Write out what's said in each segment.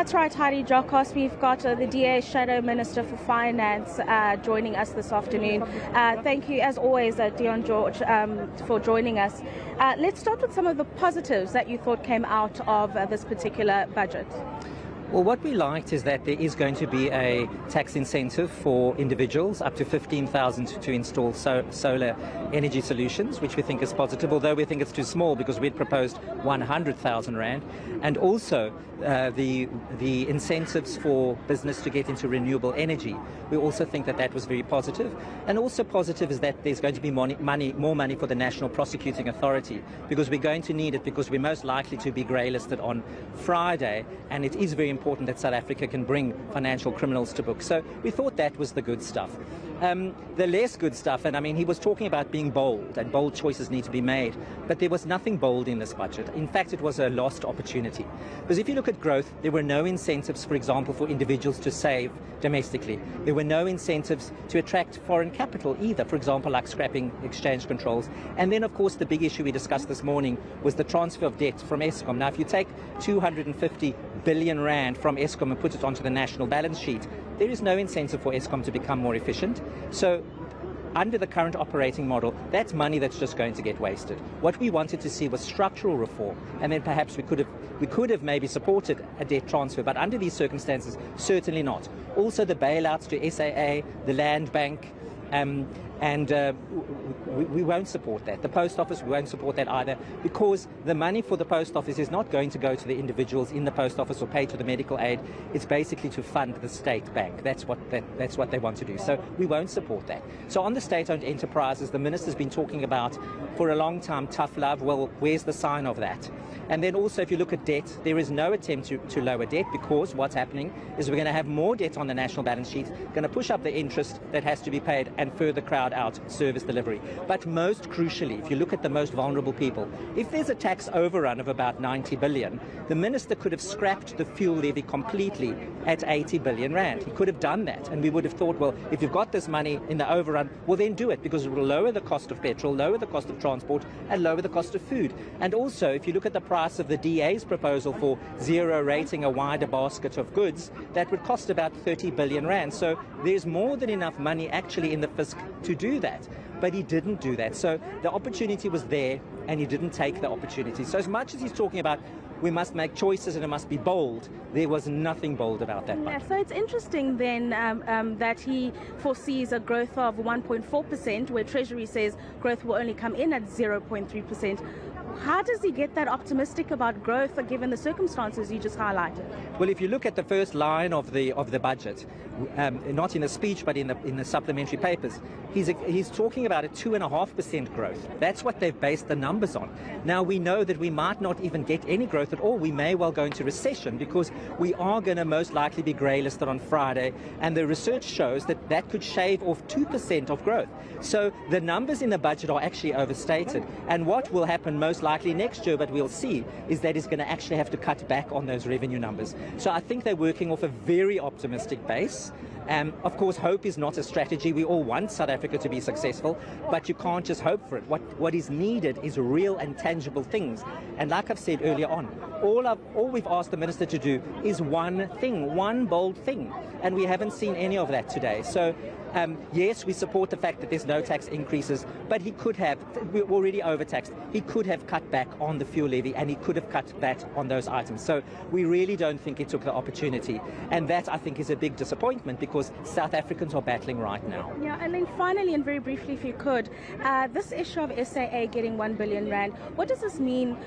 That's right, Heidi Jokos. We've got the DA Shadow Minister for Finance joining us this afternoon. Thank you, as always, Dion George, for joining us. Let's start with some of the positives that you thought came out of this particular budget. Well, what we liked is that there is going to be a tax incentive for individuals up to 15,000 to install solar energy solutions, which we think is positive, although we think it's too small because we'd proposed 100,000 Rand. And also the incentives for business to get into renewable energy. We also think that that was very positive. And also positive is that there's going to be more money for the National Prosecuting Authority, because we're going to need it, because we're most likely to be grey listed on Friday, and it is very important that South Africa can bring financial criminals to book. So we thought that was the good stuff. The less good stuff, and I mean, he was talking about being bold, and bold choices need to be made, but there was nothing bold in this budget. In fact, it was a lost opportunity. Because if you look at growth, there were no incentives, for example, for individuals to save domestically. There were no incentives to attract foreign capital either, for example, like scrapping exchange controls. And then, of course, the big issue we discussed this morning was the transfer of debt from Eskom. Now, if you take 250 billion Rand from Eskom and put it onto the national balance sheet, there is no incentive for Eskom to become more efficient. So under the current operating model, that's money that's just going to get wasted. What we wanted to see was structural reform, and then perhaps we could have maybe supported a debt transfer, but under these circumstances, certainly not. Also the bailouts to SAA, the land bank, we won't support that. The post office, we won't support that either, because the money for the post office is not going to go to the individuals in the post office or pay to the medical aid. It's basically to fund the state bank. That's what they want to do. So we won't support that. So on the state-owned enterprises, the minister's been talking about for a long time tough love. Well, where's the sign of that? And then also, if you look at debt, there is no attempt to lower debt, because what's happening is we're going to have more debt on the national balance sheet, going to push up the interest that has to be paid and further crowd out service delivery. But most crucially, if you look at the most vulnerable people, if there's a tax overrun of about 90 billion, the minister could have scrapped the fuel levy completely at 80 billion Rand. He could have done that, and we would have thought, well, if you've got this money in the overrun, well, then do it, because it will lower the cost of petrol, lower the cost of transport, and lower the cost of food. And also, if you look at the price of the DA's proposal for zero rating a wider basket of goods, that would cost about 30 billion Rand. So there's more than enough money actually in the fisc to do that. But he didn't do that. So the opportunity was there, and he didn't take the opportunity. So as much as he's talking about we must make choices and it must be bold, there was nothing bold about that budget. Yeah, so it's interesting then that he foresees a growth of 1.4%, where Treasury says growth will only come in at 0.3%. How does he get that optimistic about growth, given the circumstances you just highlighted? Well, if you look at the first line of the budget, not in the speech but in the supplementary papers, he's talking about a 2.5% growth. That's what they've based the numbers on. Now we know that we might not even get any growth at all. We may well go into recession, because we are going to most likely be grey listed on Friday, and the research shows that that could shave off 2% of growth. So the numbers in the budget are actually overstated, and what will happen most likely next year, but we'll see, is that he's going to actually have to cut back on those revenue numbers. So I think they're working off a very optimistic base. Of course, hope is not a strategy. We all want South Africa to be successful, but you can't just hope for it. What is needed is real and tangible things. And like I've said earlier on, all we've asked the minister to do is one thing, one bold thing, and we haven't seen any of that today. So yes, we support the fact that there's no tax increases, but he could have, we're already overtaxed, he could have cut back on the fuel levy, and he could have cut back on those items. So we really don't think he took the opportunity, and that, I think, is a big disappointment, because South Africans are battling right now. Yeah, and then finally, and very briefly if you could, this issue of SAA getting 1 billion Rand, what does this mean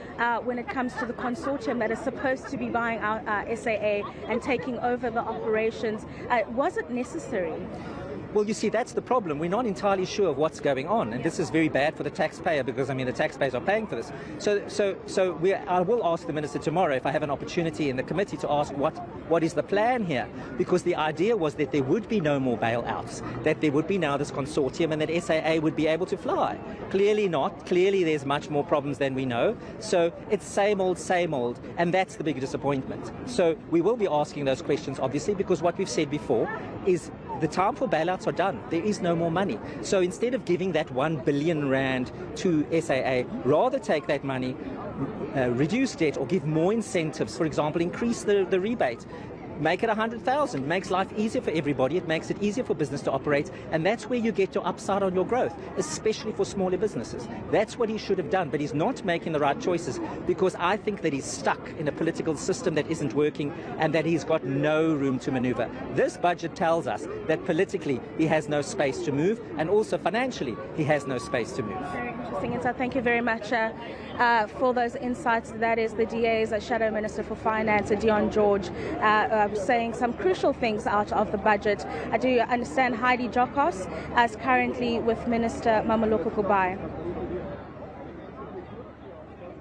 when it comes to the consortium that is supposed to be buying out SAA and taking over the operations? Was it necessary? Well, you see, that's the problem. We're not entirely sure of what's going on, and this is very bad for the taxpayer, because, I mean, the taxpayers are paying for this. So I will ask the minister tomorrow, if I have an opportunity in the committee, to ask what is the plan here, because the idea was that there would be no more bailouts, that there would be now this consortium, and that SAA would be able to fly. Clearly not. Clearly there's much more problems than we know. So it's same old, and that's the big disappointment. So we will be asking those questions, obviously, because what we've said before is the time for bailouts are done. There is no more money. So instead of giving that 1 billion Rand to SAA, rather take that money, reduce debt, or give more incentives. For example, increase the rebate. make it 100,000. Makes life easier for everybody. It makes it easier for business to operate, and that's where you get your upside on your growth, especially for smaller businesses. That's what he should have done, but he's not making the right choices, because I think that he's stuck in a political system that isn't working and that he's got no room to maneuver. This budget tells us that politically he has no space to move, and also financially he has no space to move. Very interesting insight. Thank you very much for those insights. That is the DA's Shadow Minister for Finance, Deon George, saying some crucial things out of the budget. I do understand Heidi Jokos is currently with Minister Mameloko Kubai.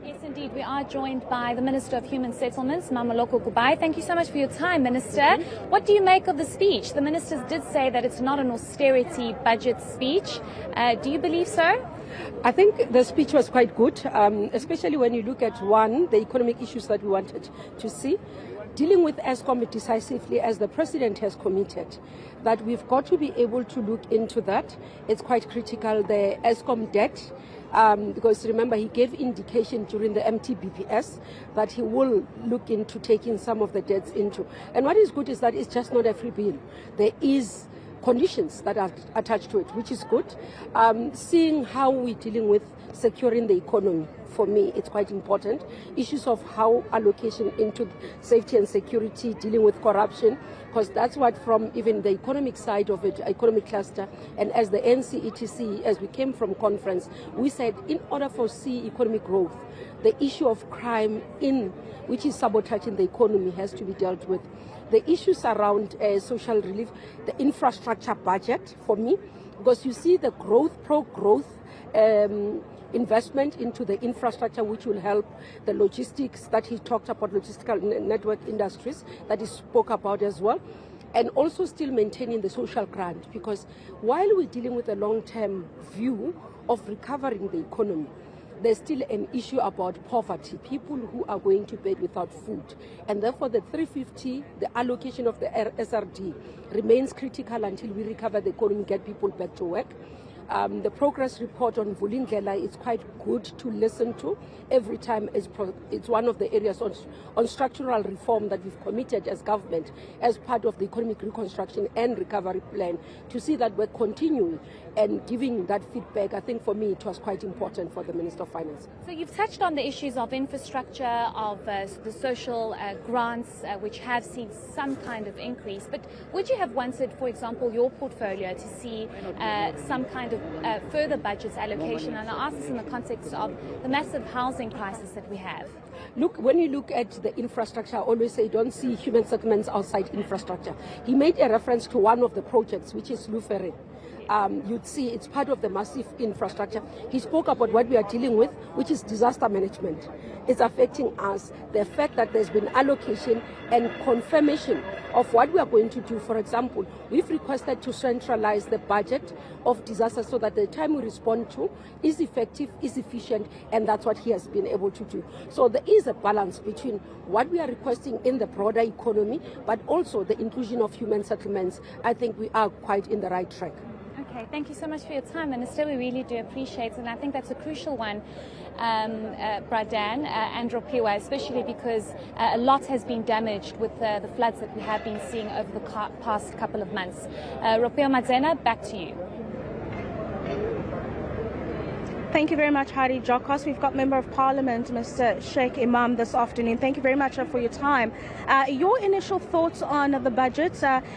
Yes, indeed. We are joined by the Minister of Human Settlements, Mameloko Kubai. Thank you so much for your time, Minister. What do you make of the speech? The ministers did say that it's not an austerity budget speech. Do you believe so? I think the speech was quite good, especially when you look at, one, the economic issues that we wanted to see. Dealing with ESCOM decisively, as the President has committed, that we've got to be able to look into that. It's quite critical, the ESCOM debt, because remember he gave indication during the MTBPS that he will look into taking some of the debts into. And what is good is that it's just not a free bill. There is conditions that are attached to it, which is good. Seeing how we're dealing with securing the economy, for me, it's quite important. Issues of how allocation into safety and security, dealing with corruption, because that's what from even the economic side of it, economic cluster, and as the NCETC, as we came from conference, we said in order for economic growth, the issue of crime which is sabotaging the economy has to be dealt with. The issues around social relief, the infrastructure budget, for me, because you see the pro-growth investment into the infrastructure, which will help the logistics that he talked about, logistical network industries that he spoke about as well, and also still maintaining the social grant, because while we're dealing with a long-term view of recovering the economy, there's still an issue about poverty, people who are going to bed without food. And therefore the 350, the allocation of the SRD remains critical until we recover the economy, get people back to work. The progress report on Vulindlela is quite good to listen to every time. It's one of the areas on structural reform that we've committed as government as part of the economic reconstruction and recovery plan, to see that we're continuing and giving that feedback. I think for me it was quite important for the Minister of Finance. So you've touched on the issues of infrastructure, of the social grants, which have seen some kind of increase. But would you have wanted, for example, your portfolio to see some kind of further budget allocation? And I ask this in the context of the massive housing crisis that we have. Look, when you look at the infrastructure, I always say don't see human settlements outside infrastructure. He made a reference to one of the projects, which is Lufere. You'd see it's part of the massive infrastructure. He spoke about what we are dealing with, which is disaster management. It's affecting us. The fact that there's been allocation and confirmation of what we are going to do. For example, we've requested to centralize the budget of disasters so that the time we respond to is effective, is efficient, and that's what he has been able to do. So there is a balance between what we are requesting in the broader economy, but also the inclusion of human settlements. I think we are quite in the right track. Okay, thank you so much for your time, Minister. We really do appreciate it, and I think that's a crucial one, Bradan and Rofhiwa, especially because a lot has been damaged with the floods that we have been seeing over the past couple of months. Rofhiwa Madzena, back to you. Thank you very much, Heidi Jokos. We've got Member of Parliament, Mr. Sheikh Imam, this afternoon. Thank you very much for your time. Your initial thoughts on the budget,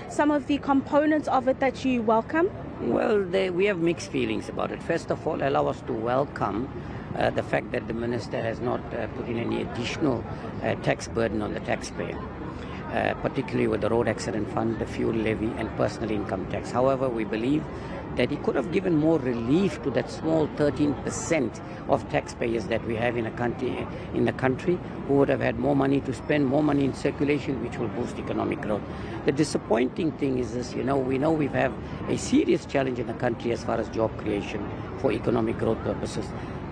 some of the components of it that you welcome? Well, we have mixed feelings about it. First of all, allow us to welcome the fact that the Minister has not put in any additional tax burden on the taxpayer, particularly with the road accident fund, the fuel levy and personal income tax. However, we believe that he could have given more relief to that small 13% of taxpayers that we have in the country who would have had more money to spend, more money in circulation, which will boost economic growth. The disappointing thing is this, we know we have a serious challenge in the country as far as job creation for economic growth purposes.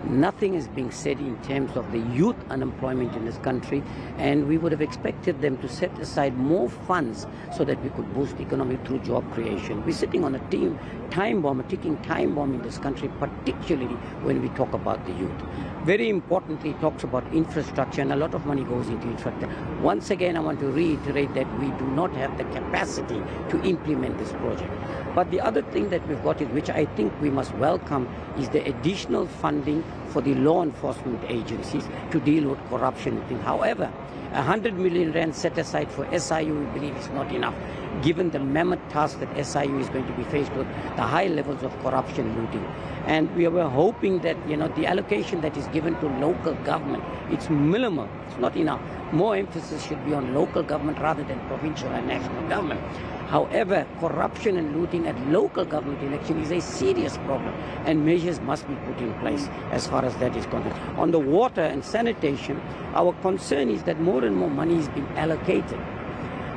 Nothing is being said in terms of the youth unemployment in this country, and we would have expected them to set aside more funds so that we could boost economic through job creation. We're sitting on a ticking time bomb in this country, particularly when we talk about the youth. Very importantly, it talks about infrastructure, and a lot of money goes into infrastructure. Once again, I want to reiterate that we do not have the capacity to implement this project. But the other thing that we've got is, which I think we must welcome, is the additional funding for the law enforcement agencies to deal with corruption. However, 100 million rand set aside for SIU, we believe, is not enough, given the mammoth task that SIU is going to be faced with, the high levels of corruption, looting. And we were hoping that, the allocation that is given to local government, it's minimal, it's not enough. More emphasis should be on local government rather than provincial and national government. However, corruption and looting at local government election is a serious problem, and measures must be put in place as far as that is concerned. On the water and sanitation, our concern is that more and more money is being allocated,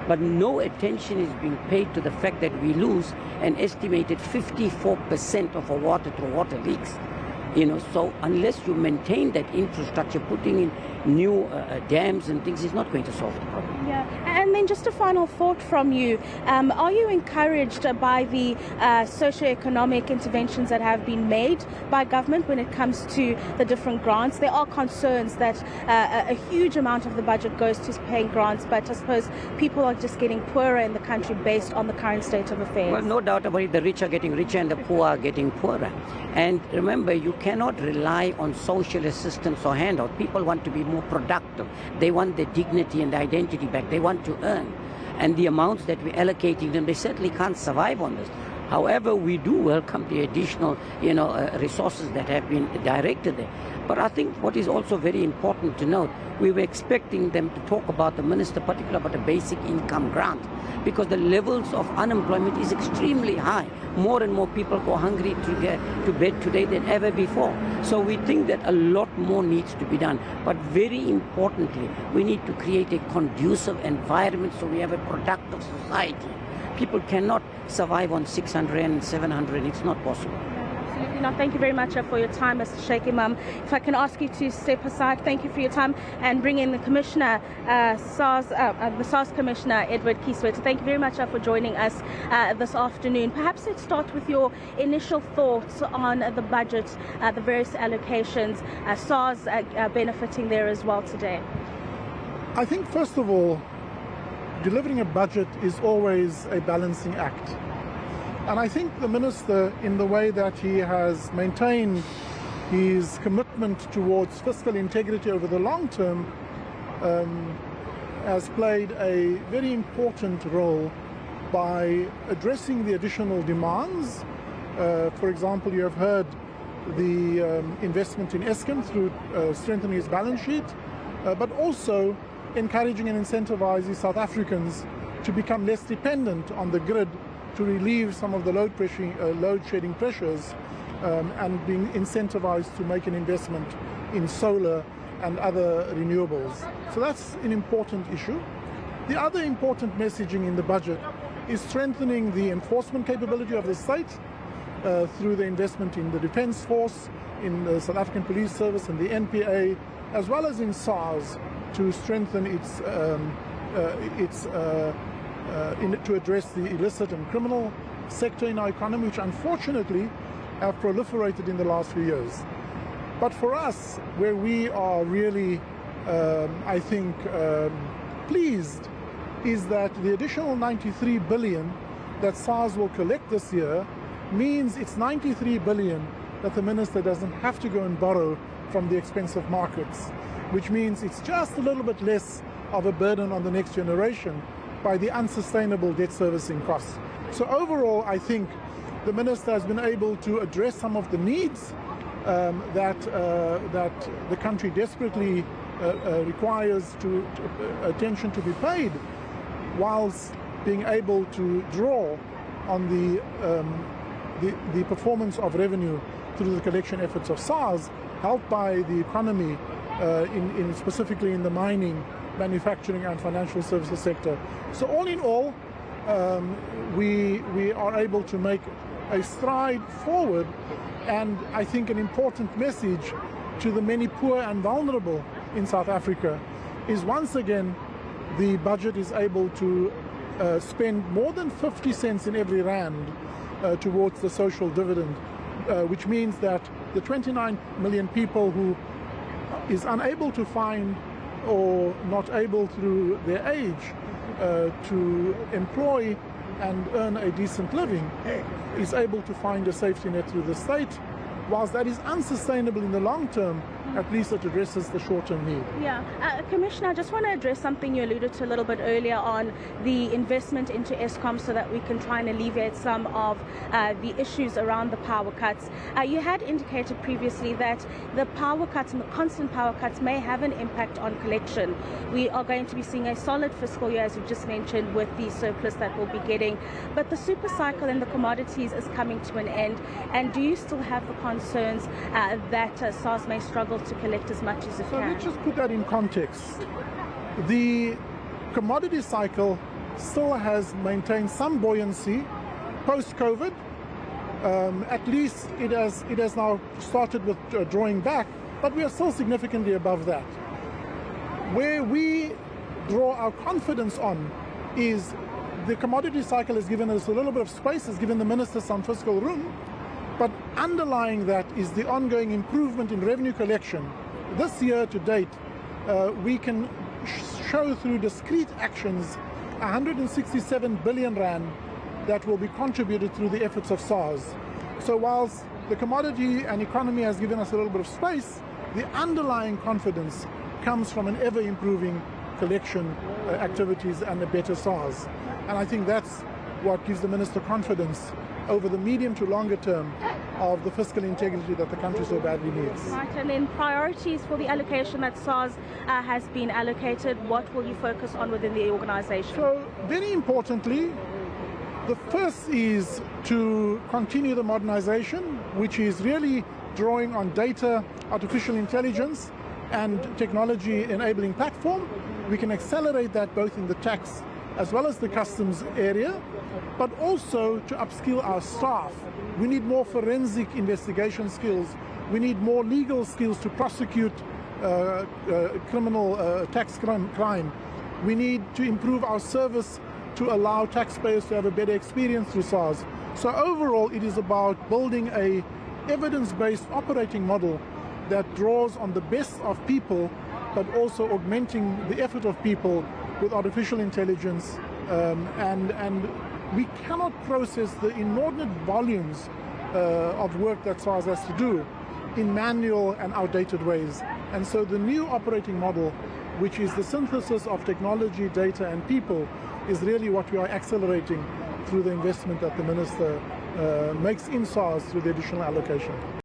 but no attention is being paid to the fact that we lose an estimated 54% of our water to water leaks. So unless you maintain that infrastructure, putting in new dams and things is not going to solve the problem. Yeah, and then just a final thought from you. Are you encouraged by the socio-economic interventions that have been made by government when it comes to the different grants? There are concerns that a huge amount of the budget goes to paying grants, but I suppose people are just getting poorer in the country based on the current state of affairs. Well, no doubt about it. The rich are getting richer and the poor are getting poorer. And remember, you cannot rely on social assistance or handout. People want to be more productive. They want their dignity and identity back. They want to earn. And the amounts that we're allocating them, they certainly can't survive on this. However, we do welcome the additional, resources that have been directed there. But I think what is also very important to note, we were expecting them to talk about, the minister particularly, about a basic income grant, because the levels of unemployment is extremely high. More and more people go hungry to bed today than ever before. So we think that a lot more needs to be done. But very importantly, we need to create a conducive environment so we have a productive society. People cannot survive on 600 and 700. It's not possible. Absolutely not. Thank you very much for your time, Mr. Sheikh Imam. If I can ask you to step aside, thank you for your time, and bring in the Commissioner, the SARS Commissioner, Edward Kieswetter. Thank you very much for joining us this afternoon. Perhaps let's start with your initial thoughts on the budget, the various allocations, SARS benefiting there as well today. I think, first of all, delivering a budget is always a balancing act. And I think the Minister, in the way that he has maintained his commitment towards fiscal integrity over the long term, has played a very important role by addressing the additional demands. For example, you have heard the investment in Eskom through strengthening his balance sheet, but also encouraging and incentivizing South Africans to become less dependent on the grid, to relieve some of the load-shedding pressures, and being incentivized to make an investment in solar and other renewables. So that's an important issue. The other important messaging in the budget is strengthening the enforcement capability of the state through the investment in the Defence Force, in the South African Police Service and the NPA, as well as in SARS, to strengthen to address the illicit and criminal sector in our economy, which unfortunately have proliferated in the last few years. But for us, where we are really, I think, pleased, is that the additional 93 billion that SARS will collect this year means it's 93 billion that the Minister doesn't have to go and borrow from the expensive markets, which means it's just a little bit less of a burden on the next generation by the unsustainable debt servicing costs. So overall, I think the Minister has been able to address some of the needs that the country desperately requires attention to be paid, whilst being able to draw on the performance of revenue through the collection efforts of SARS, helped by the economy, specifically in the mining, manufacturing and financial services sector. So all in all, we are able to make a stride forward, and I think an important message to the many poor and vulnerable in South Africa is once again the budget is able to spend more than 50 cents in every rand towards the social dividend, which means that the 29 million people who is unable to find or not able through their age to employ and earn a decent living is able to find a safety net through the state. Whilst that is unsustainable in the long term, at least it addresses the short-term need. Yeah. Commissioner, I just want to address something you alluded to a little bit earlier on the investment into Eskom so that we can try and alleviate some of the issues around the power cuts. You had indicated previously that the power cuts and the constant power cuts may have an impact on collection. We are going to be seeing a solid fiscal year, as you just mentioned, with the surplus that we'll be getting. But the super cycle in the commodities is coming to an end. And do you still have the concerns that SARS may struggle to collect as much as it so can? Let's just put that in context. The commodity cycle still has maintained some buoyancy post-COVID. At least it has now started with drawing back, but we are still significantly above that. Where we draw our confidence on is the commodity cycle has given us a little bit of space, has given the minister some fiscal room, but underlying that is the ongoing improvement in revenue collection. This year to date, we can show through discrete actions 167 billion rand that will be contributed through the efforts of SARS. So whilst the commodity and economy has given us a little bit of space, the underlying confidence comes from an ever-improving collection activities and a better SARS. And I think that's what gives the minister confidence over the medium to longer term of the fiscal integrity that the country so badly needs. Right, and in priorities for the allocation that SARS has been allocated, what will you focus on within the organisation? So, very importantly, the first is to continue the modernization, which is really drawing on data, artificial intelligence, and technology enabling platform. We can accelerate that both in the tax as well as the customs area, but also to upskill our staff. We need more forensic investigation skills. We need more legal skills to prosecute criminal tax crime. We need to improve our service to allow taxpayers to have a better experience through SARS. So overall, it is about building a evidence-based operating model that draws on the best of people, but also augmenting the effort of people with artificial intelligence, and we cannot process the inordinate volumes of work that SARS has to do in manual and outdated ways. And so the new operating model, which is the synthesis of technology, data and people, is really what we are accelerating through the investment that the minister makes in SARS through the additional allocation.